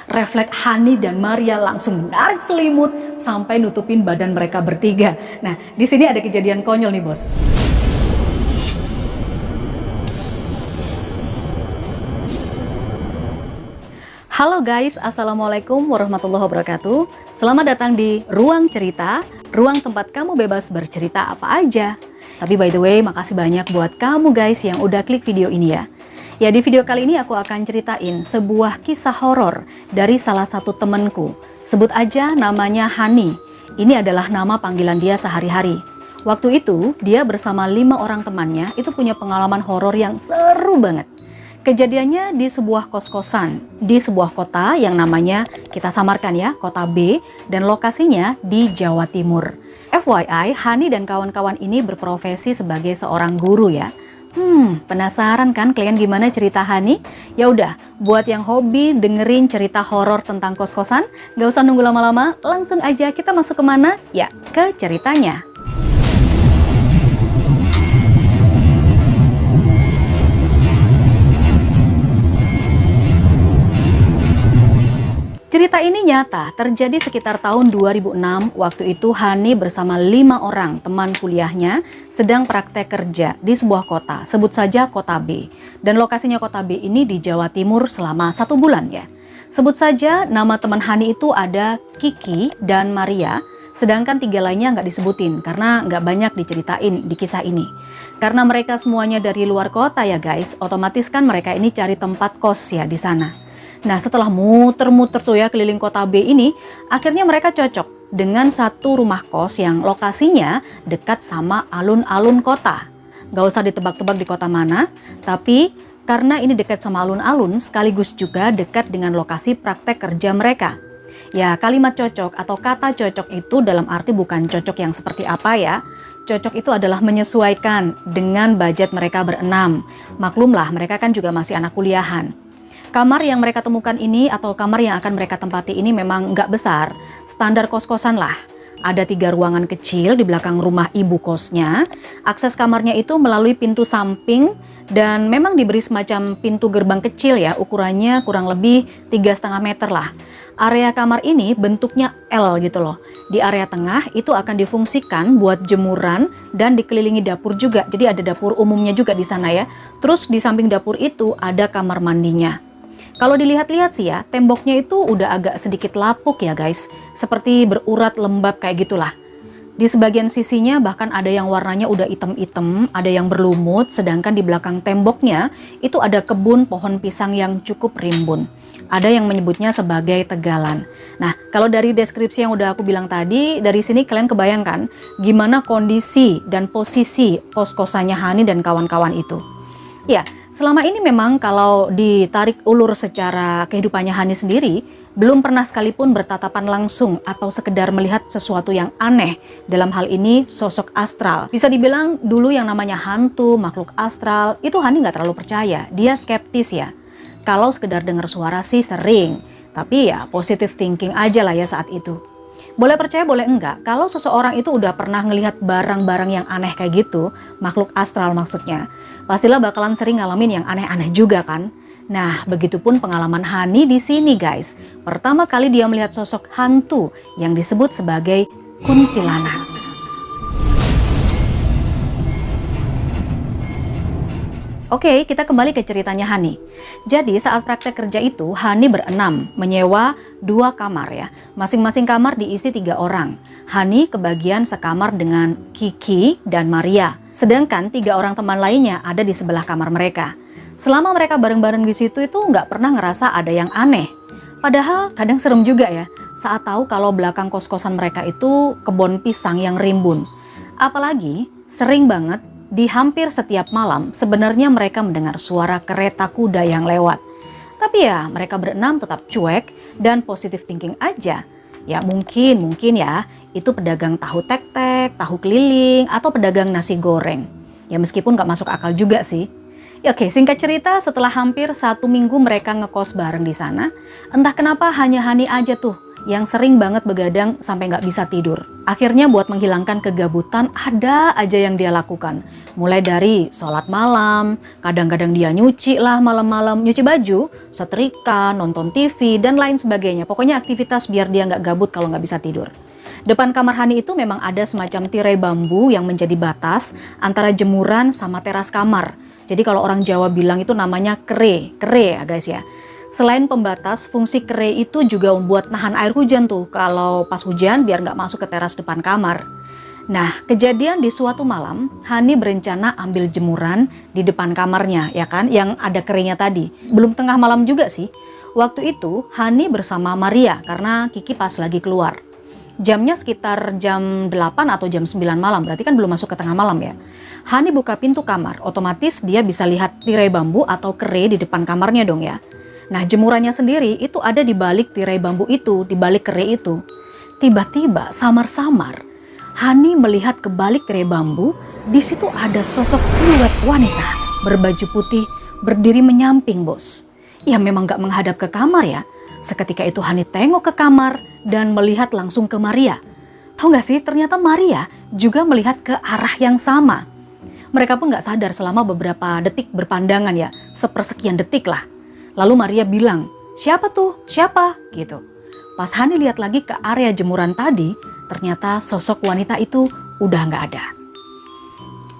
refleks Hani dan Maria langsung menarik selimut sampai nutupin badan mereka bertiga. Nah, di sini ada kejadian konyol nih, Bos. Halo guys, Assalamualaikum warahmatullahi wabarakatuh. Selamat datang di Ruang Cerita, ruang tempat kamu bebas bercerita apa aja. Tapi by the way, makasih banyak buat kamu guys yang udah klik video ini ya. Ya, di video kali ini aku akan ceritain sebuah kisah horor dari salah satu temenku. Sebut aja namanya Hani. Ini adalah nama panggilan dia sehari-hari. Waktu itu, dia bersama 5 orang temannya itu punya pengalaman horor yang seru banget. Kejadiannya di sebuah kos-kosan, di sebuah kota yang namanya kita samarkan ya, kota B, dan lokasinya di Jawa Timur. FYI, Hani dan kawan-kawan ini berprofesi sebagai seorang guru ya. Penasaran kan kalian gimana cerita Hani? Ya udah, buat yang hobi dengerin cerita horor tentang kos-kosan, gak usah nunggu lama-lama, langsung aja kita masuk kemana? Ya, ke ceritanya. Cerita ini nyata, terjadi sekitar tahun 2006. Waktu itu Hani bersama 5 orang teman kuliahnya sedang praktek kerja di sebuah kota, sebut saja kota B. Dan lokasinya kota B ini di Jawa Timur selama 1 bulan ya. Sebut saja nama teman Hani itu ada Kiki dan Maria, sedangkan 3 lainnya nggak disebutin karena nggak banyak diceritain di kisah ini. Karena mereka semuanya dari luar kota ya guys, otomatis kan mereka ini cari tempat kos ya di sana. Nah, setelah muter-muter tuh ya keliling kota B ini, akhirnya mereka cocok dengan satu rumah kos yang lokasinya dekat sama alun-alun kota. Gak usah ditebak-tebak di kota mana, tapi karena ini dekat sama alun-alun sekaligus juga dekat dengan lokasi praktek kerja mereka. Ya, kalimat cocok atau kata cocok itu dalam arti bukan cocok yang seperti apa ya. Cocok itu adalah menyesuaikan dengan budget mereka berenam. Maklumlah, mereka kan juga masih anak kuliahan. Kamar yang mereka temukan ini atau kamar yang akan mereka tempati ini memang nggak besar, standar kos-kosan lah. Ada 3 ruangan kecil di belakang rumah ibu kosnya. Akses kamarnya itu melalui pintu samping dan memang diberi semacam pintu gerbang kecil ya, ukurannya kurang lebih 3,5 meter lah. Area kamar ini bentuknya L gitu loh. Di area tengah itu akan difungsikan buat jemuran dan dikelilingi dapur juga. Jadi ada dapur umumnya juga di sana ya. Terus di samping dapur itu ada kamar mandinya. Kalau dilihat-lihat sih ya, temboknya itu udah agak sedikit lapuk ya guys. Seperti berurat lembab kayak gitulah. Di sebagian sisinya bahkan ada yang warnanya udah hitam-hitam, ada yang berlumut, sedangkan di belakang temboknya itu ada kebun pohon pisang yang cukup rimbun. Ada yang menyebutnya sebagai tegalan. Nah, kalau dari deskripsi yang udah aku bilang tadi, dari sini kalian kebayangkan gimana kondisi dan posisi kos-kosannya Hani dan kawan-kawan itu. Ya, selama ini memang kalau ditarik ulur secara kehidupannya Hani sendiri, belum pernah sekalipun bertatapan langsung atau sekedar melihat sesuatu yang aneh. Dalam hal ini sosok astral. Bisa dibilang dulu yang namanya hantu, makhluk astral, itu Hani nggak terlalu percaya. Dia skeptis ya. Kalau sekedar dengar suara sih sering, tapi ya positive thinking aja lah ya saat itu. Boleh percaya boleh enggak, kalau seseorang itu udah pernah ngelihat barang-barang yang aneh kayak gitu, makhluk astral maksudnya, pastilah bakalan sering ngalamin yang aneh-aneh juga kan. Nah, begitupun pengalaman Hani di sini guys. Pertama kali dia melihat sosok hantu yang disebut sebagai kuntilanak. Oke, kita kembali ke ceritanya Hani. Jadi saat praktek kerja itu, Hani berenam, menyewa 2 kamar ya. Masing-masing kamar diisi 3 orang. Hani kebagian sekamar dengan Kiki dan Maria. Sedangkan 3 orang teman lainnya ada di sebelah kamar mereka. Selama mereka bareng-bareng di situ itu nggak pernah ngerasa ada yang aneh. Padahal kadang serem juga ya, saat tahu kalau belakang kos-kosan mereka itu kebun pisang yang rimbun. Apalagi sering banget di hampir setiap malam sebenarnya mereka mendengar suara kereta kuda yang lewat. Tapi ya mereka berenam tetap cuek dan positive thinking aja. Ya mungkin ya itu pedagang tahu tek-tek, tahu keliling, atau pedagang nasi goreng. Ya meskipun nggak masuk akal juga sih. Ya oke, singkat cerita setelah hampir 1 minggu mereka ngekos bareng di sana, entah kenapa hanya Hani aja tuh yang sering banget begadang sampai nggak bisa tidur. Akhirnya buat menghilangkan kegabutan, ada aja yang dia lakukan. Mulai dari sholat malam, kadang-kadang dia nyuci lah malam-malam, nyuci baju, setrika, nonton TV, dan lain sebagainya. Pokoknya aktivitas biar dia nggak gabut kalau nggak bisa tidur. Depan kamar Hani itu memang ada semacam tirai bambu yang menjadi batas antara jemuran sama teras kamar. Jadi kalau orang Jawa bilang itu namanya kere ya guys ya. Selain pembatas, fungsi kere itu juga membuat nahan air hujan tuh kalau pas hujan biar nggak masuk ke teras depan kamar. Nah, kejadian di suatu malam, Hani berencana ambil jemuran di depan kamarnya, ya kan, yang ada kerenya tadi. Belum tengah malam juga sih. Waktu itu, Hani bersama Maria karena Kiki pas lagi keluar. Jamnya sekitar jam 8 atau jam 9 malam, berarti kan belum masuk ke tengah malam ya. Hani buka pintu kamar, otomatis dia bisa lihat tirai bambu atau kere di depan kamarnya dong ya. Nah, jemurannya sendiri itu ada di balik tirai bambu itu, di balik kere itu. Tiba-tiba samar-samar Hani melihat ke balik tirai bambu, di situ ada sosok siluet wanita berbaju putih berdiri menyamping, bos. Ya memang gak menghadap ke kamar ya. Seketika itu Hani tengok ke kamar dan melihat langsung ke Maria. Tahu gak sih, ternyata Maria juga melihat ke arah yang sama. Mereka pun gak sadar selama beberapa detik berpandangan ya, sepersekian detik lah. Lalu Maria bilang, siapa tuh? Siapa? Gitu. Pas Hani lihat lagi ke area jemuran tadi, ternyata sosok wanita itu udah nggak ada.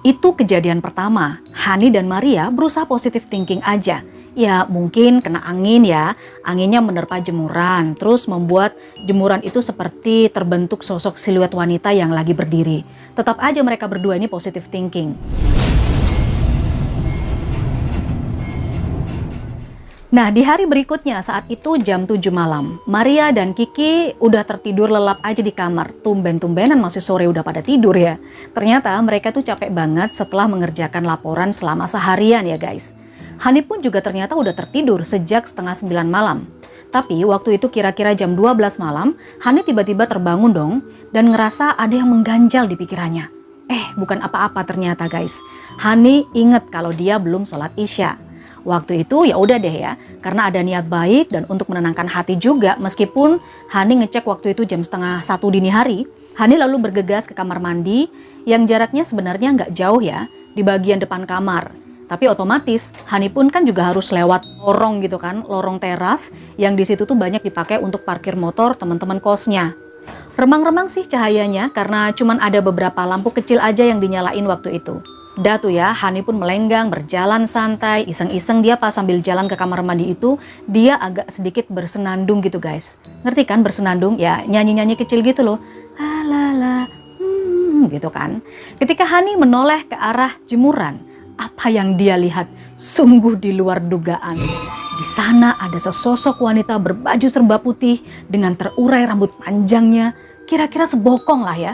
Itu kejadian pertama. Hani dan Maria berusaha positive thinking aja. Ya mungkin kena angin ya, anginnya menerpa jemuran, terus membuat jemuran itu seperti terbentuk sosok siluet wanita yang lagi berdiri. Tetap aja mereka berdua ini positive thinking. Nah, di hari berikutnya saat itu jam 7 malam, Maria dan Kiki udah tertidur lelap aja di kamar. Tumben-tumbenan masih sore udah pada tidur ya. Ternyata mereka tuh capek banget setelah mengerjakan laporan selama seharian ya guys. Hani pun juga ternyata udah tertidur sejak setengah 9 malam. Tapi waktu itu kira-kira jam 12 malam, Hani tiba-tiba terbangun dong dan ngerasa ada yang mengganjal di pikirannya. Bukan apa-apa ternyata guys. Hani inget kalau dia belum sholat Isya. Waktu itu ya udah deh ya, karena ada niat baik dan untuk menenangkan hati juga, meskipun Hani ngecek waktu itu jam setengah 1 dini hari, Hani lalu bergegas ke kamar mandi yang jaraknya sebenarnya nggak jauh ya, di bagian depan kamar. Tapi otomatis Hani pun kan juga harus lewat lorong gitu kan, lorong teras yang di situ tuh banyak dipakai untuk parkir motor teman-teman kosnya. Remang-remang sih cahayanya karena cuman ada beberapa lampu kecil aja yang dinyalain waktu itu. Udah tuh ya, Hani pun melenggang, berjalan santai, iseng-iseng dia pas sambil jalan ke kamar mandi itu, dia agak sedikit bersenandung gitu guys. Ngerti kan bersenandung? Ya nyanyi-nyanyi kecil gitu loh. Gitu kan. Ketika Hani menoleh ke arah jemuran, apa yang dia lihat sungguh di luar dugaan. Di sana ada sesosok wanita berbaju serba putih dengan terurai rambut panjangnya, kira-kira sebokong lah ya.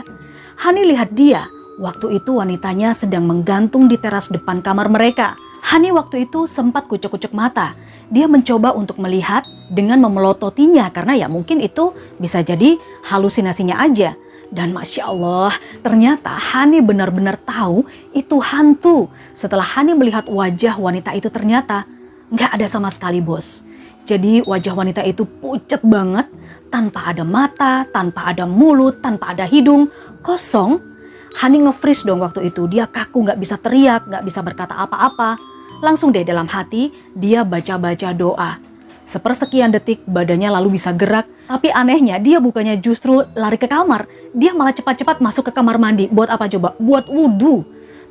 Hani lihat dia. Waktu itu wanitanya sedang menggantung di teras depan kamar mereka. Hani waktu itu sempat kucek-kucek mata. Dia mencoba untuk melihat dengan memelototinya karena ya mungkin itu bisa jadi halusinasinya aja. Dan Masya Allah, ternyata Hani benar-benar tahu itu hantu. Setelah Hani melihat wajah wanita itu ternyata nggak ada sama sekali bos. Jadi wajah wanita itu pucat banget, tanpa ada mata, tanpa ada mulut, tanpa ada hidung, kosong. Hani nge-freeze dong waktu itu, dia kaku gak bisa teriak, gak bisa berkata apa-apa. Langsung deh dalam hati dia baca-baca doa. Sepersekian detik badannya lalu bisa gerak, tapi anehnya dia bukannya justru lari ke kamar, dia malah cepat-cepat masuk ke kamar mandi. Buat apa coba? Buat wudhu.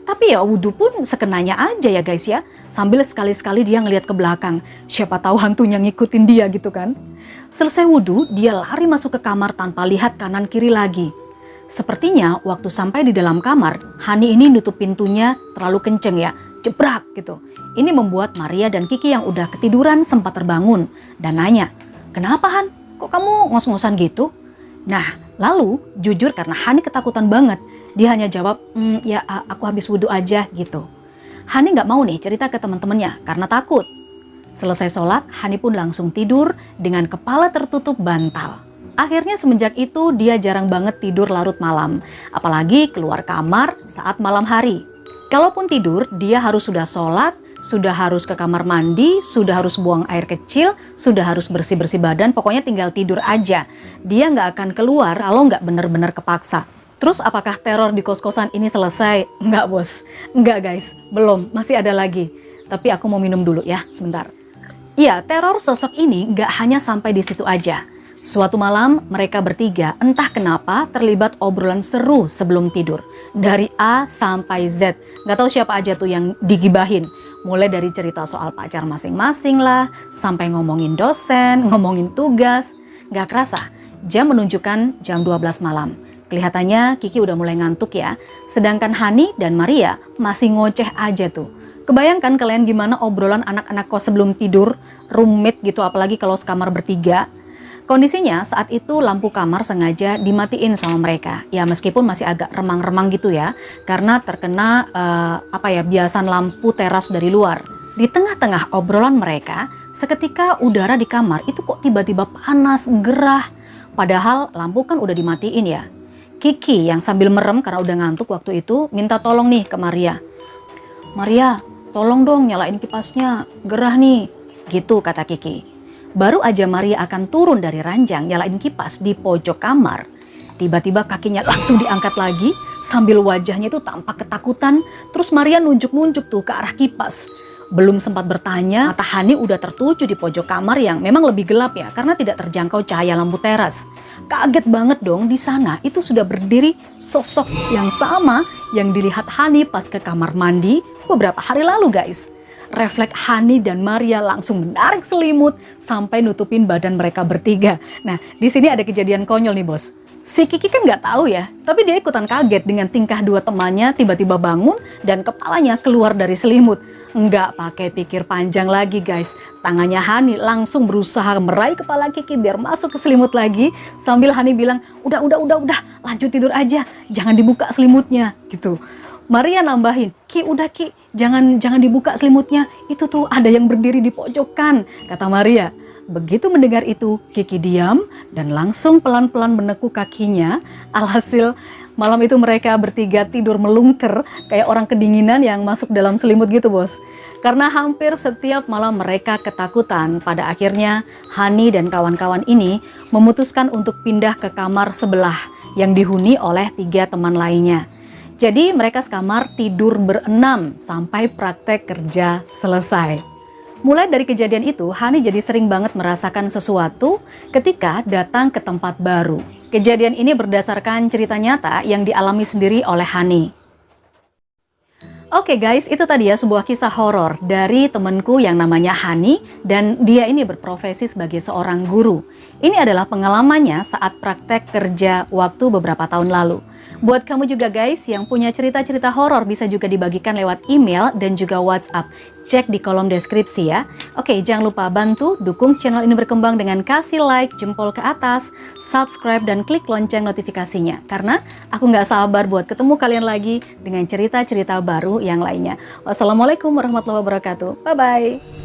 Tapi ya wudhu pun sekenanya aja ya guys ya, sambil sekali-sekali dia ngeliat ke belakang. Siapa tahu hantunya ngikutin dia gitu kan. Selesai wudhu, dia lari masuk ke kamar tanpa lihat kanan kiri lagi. Sepertinya waktu sampai di dalam kamar, Hani ini nutup pintunya terlalu kenceng ya, jebrak gitu. Ini membuat Maria dan Kiki yang udah ketiduran sempat terbangun dan nanya, "Kenapa Han? Kok kamu ngos-ngosan gitu?" Nah, lalu jujur karena Hani ketakutan banget, dia hanya jawab, "Ya aku habis wudhu aja," gitu. Hani nggak mau nih cerita ke teman-temannya karena takut. Selesai sholat, Hani pun langsung tidur dengan kepala tertutup bantal. Akhirnya semenjak itu dia jarang banget tidur larut malam, apalagi keluar kamar saat malam hari. Kalaupun tidur, dia harus sudah sholat, sudah harus ke kamar mandi, sudah harus buang air kecil, sudah harus bersih-bersih badan, pokoknya tinggal tidur aja. Dia nggak akan keluar kalau nggak benar-benar kepaksa. Terus apakah teror di kos-kosan ini selesai? Nggak bos, nggak guys, belum, masih ada lagi. Tapi aku mau minum dulu ya, sebentar. Iya, teror sosok ini nggak hanya sampai di situ aja. Suatu malam, mereka bertiga entah kenapa terlibat obrolan seru sebelum tidur. Dari A sampai Z, nggak tahu siapa aja tuh yang digibahin. Mulai dari cerita soal pacar masing-masing lah, sampai ngomongin dosen, ngomongin tugas. Nggak kerasa, jam menunjukkan jam 12 malam. Kelihatannya Kiki udah mulai ngantuk ya. Sedangkan Hani dan Maria masih ngoceh aja tuh. Kebayangkan kalian gimana obrolan anak-anak kos sebelum tidur, roommate gitu, apalagi kalau sekamar bertiga. Kondisinya saat itu lampu kamar sengaja dimatiin sama mereka. Ya meskipun masih agak remang-remang gitu ya, karena terkena biasan lampu teras dari luar. Di tengah-tengah obrolan mereka, seketika udara di kamar itu kok tiba-tiba panas, gerah. Padahal lampu kan udah dimatiin ya. Kiki yang sambil merem karena udah ngantuk waktu itu minta tolong nih ke Maria. Maria, tolong dong nyalain kipasnya, gerah nih. Gitu kata Kiki. Baru aja Maria akan turun dari ranjang nyalain kipas di pojok kamar. Tiba-tiba kakinya langsung diangkat lagi sambil wajahnya itu tampak ketakutan. Terus Maria nunjuk-nunjuk tuh ke arah kipas. Belum sempat bertanya, mata Hani udah tertuju di pojok kamar yang memang lebih gelap ya karena tidak terjangkau cahaya lampu teras. Kaget banget dong, di sana itu sudah berdiri sosok yang sama yang dilihat Hani pas ke kamar mandi beberapa hari lalu guys. Refleks Hani dan Maria langsung menarik selimut sampai nutupin badan mereka bertiga. Nah, di sini ada kejadian konyol nih bos. Si Kiki kan nggak tahu ya, tapi dia ikutan kaget dengan tingkah dua temannya tiba-tiba bangun dan kepalanya keluar dari selimut. Nggak pakai pikir panjang lagi guys, tangannya Hani langsung berusaha meraih kepala Kiki biar masuk ke selimut lagi. Sambil Hani bilang, udah, lanjut tidur aja, jangan dibuka selimutnya gitu. Maria nambahin, Ki udah Ki, jangan dibuka selimutnya, itu tuh ada yang berdiri di pojokan, kata Maria. Begitu mendengar itu, Kiki diam dan langsung pelan-pelan menekuk kakinya. Alhasil malam itu mereka bertiga tidur melungker kayak orang kedinginan yang masuk dalam selimut gitu bos. Karena hampir setiap malam mereka ketakutan, pada akhirnya Hani dan kawan-kawan ini memutuskan untuk pindah ke kamar sebelah yang dihuni oleh 3 teman lainnya. Jadi mereka sekamar tidur berenam sampai praktek kerja selesai. Mulai dari kejadian itu, Hani jadi sering banget merasakan sesuatu ketika datang ke tempat baru. Kejadian ini berdasarkan cerita nyata yang dialami sendiri oleh Hani. Oke guys, itu tadi ya sebuah kisah horor dari temenku yang namanya Hani dan dia ini berprofesi sebagai seorang guru. Ini adalah pengalamannya saat praktek kerja waktu beberapa tahun lalu. Buat kamu juga guys yang punya cerita-cerita horor bisa juga dibagikan lewat email dan juga WhatsApp. Cek di kolom deskripsi ya. Oke, jangan lupa bantu dukung channel ini berkembang dengan kasih like, jempol ke atas, subscribe, dan klik lonceng notifikasinya. Karena aku nggak sabar buat ketemu kalian lagi dengan cerita-cerita baru yang lainnya. Wassalamualaikum warahmatullahi wabarakatuh. Bye-bye.